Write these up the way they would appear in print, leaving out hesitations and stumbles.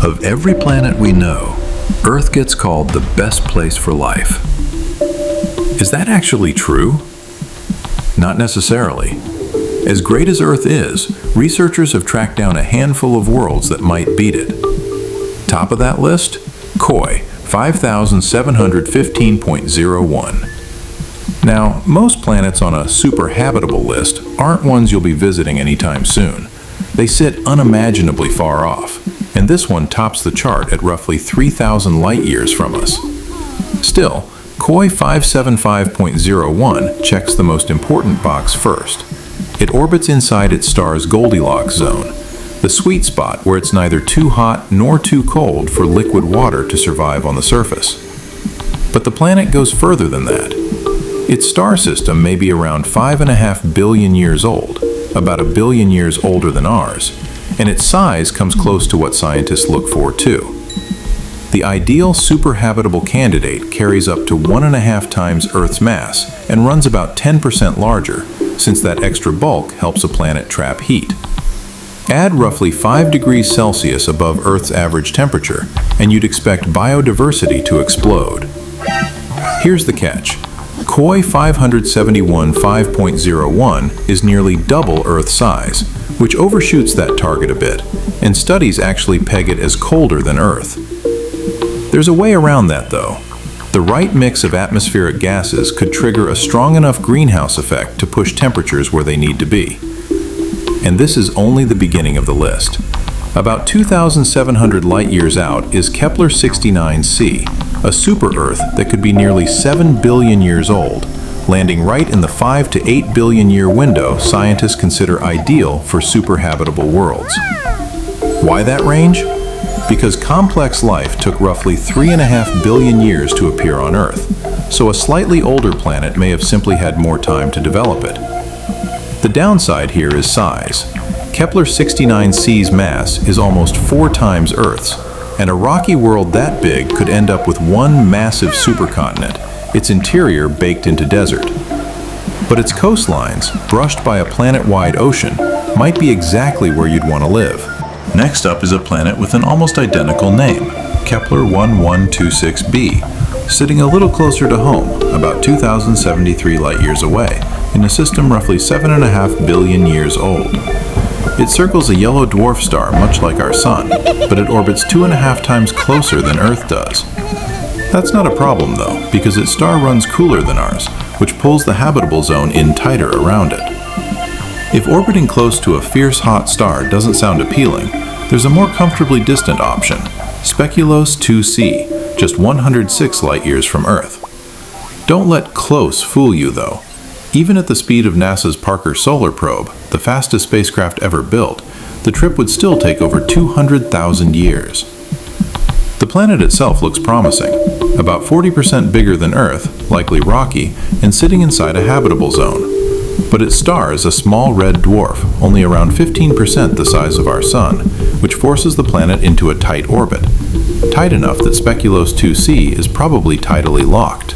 Of every planet we know, Earth gets called the best place for life. Is that actually true? Not necessarily. As great as Earth is, researchers have tracked down a handful of worlds that might beat it. Top of that list? Koi, 5715.01. Now, most planets on a superhabitable list aren't ones you'll be visiting anytime soon. They sit unimaginably far off, and this one tops the chart at roughly 3,000 light-years from us. Still, Koi 575.01 checks the most important box first. It orbits inside its star's Goldilocks zone, the sweet spot where it's neither too hot nor too cold for liquid water to survive on the surface. But the planet goes further than that. Its star system may be around 5.5 billion years old, about 1 billion years older than ours, and its size comes close to what scientists look for too. The ideal superhabitable candidate carries up to 1.5 times Earth's mass and runs about 10% larger, since that extra bulk helps a planet trap heat. Add roughly 5 degrees Celsius above Earth's average temperature, and you'd expect biodiversity to explode. Here's the catch. Koi 571.5.01 is nearly double Earth size, which overshoots that target a bit, and studies actually peg it as colder than Earth. There's a way around that though. The right mix of atmospheric gases could trigger a strong enough greenhouse effect to push temperatures where they need to be. And this is only the beginning of the list. About 2,700 light-years out is Kepler-69c, a super-Earth that could be nearly 7 billion years old, landing right in the 5 to 8 billion year window scientists consider ideal for superhabitable worlds. Why that range? Because complex life took roughly 3.5 billion years to appear on Earth, so a slightly older planet may have simply had more time to develop it. The downside here is size. Kepler-69c's mass is almost 4 times Earth's, and a rocky world that big could end up with one massive supercontinent, its interior baked into desert. But its coastlines, brushed by a planet-wide ocean, might be exactly where you'd want to live. Next up is a planet with an almost identical name, Kepler-1126b, sitting a little closer to home, about 2,073 light-years away, in a system roughly 7.5 billion years old. It circles a yellow dwarf star much like our Sun, but it orbits 2.5 times closer than Earth does. That's not a problem though, because its star runs cooler than ours, which pulls the habitable zone in tighter around it. If orbiting close to a fierce hot star doesn't sound appealing, there's a more comfortably distant option, Speculos 2c, just 106 light-years from Earth. Don't let close fool you though. Even at the speed of NASA's Parker Solar Probe, the fastest spacecraft ever built, the trip would still take over 200,000 years. The planet itself looks promising, about 40% bigger than Earth, likely rocky, and sitting inside a habitable zone. But its star is a small red dwarf, only around 15% the size of our Sun, which forces the planet into a tight orbit. Tight enough that Speculos 2c is probably tidally locked.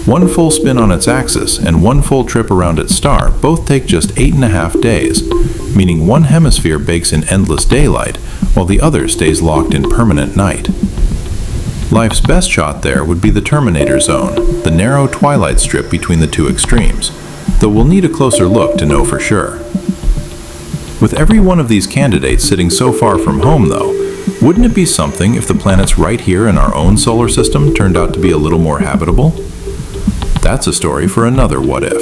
One full spin on its axis and one full trip around its star both take just 8.5 days, meaning one hemisphere bakes in endless daylight, while the other stays locked in permanent night. Life's best shot there would be the Terminator Zone, the narrow twilight strip between the two extremes, though we'll need a closer look to know for sure. With every one of these candidates sitting so far from home though, wouldn't it be something if the planets right here in our own solar system turned out to be a little more habitable? That's a story for another What If.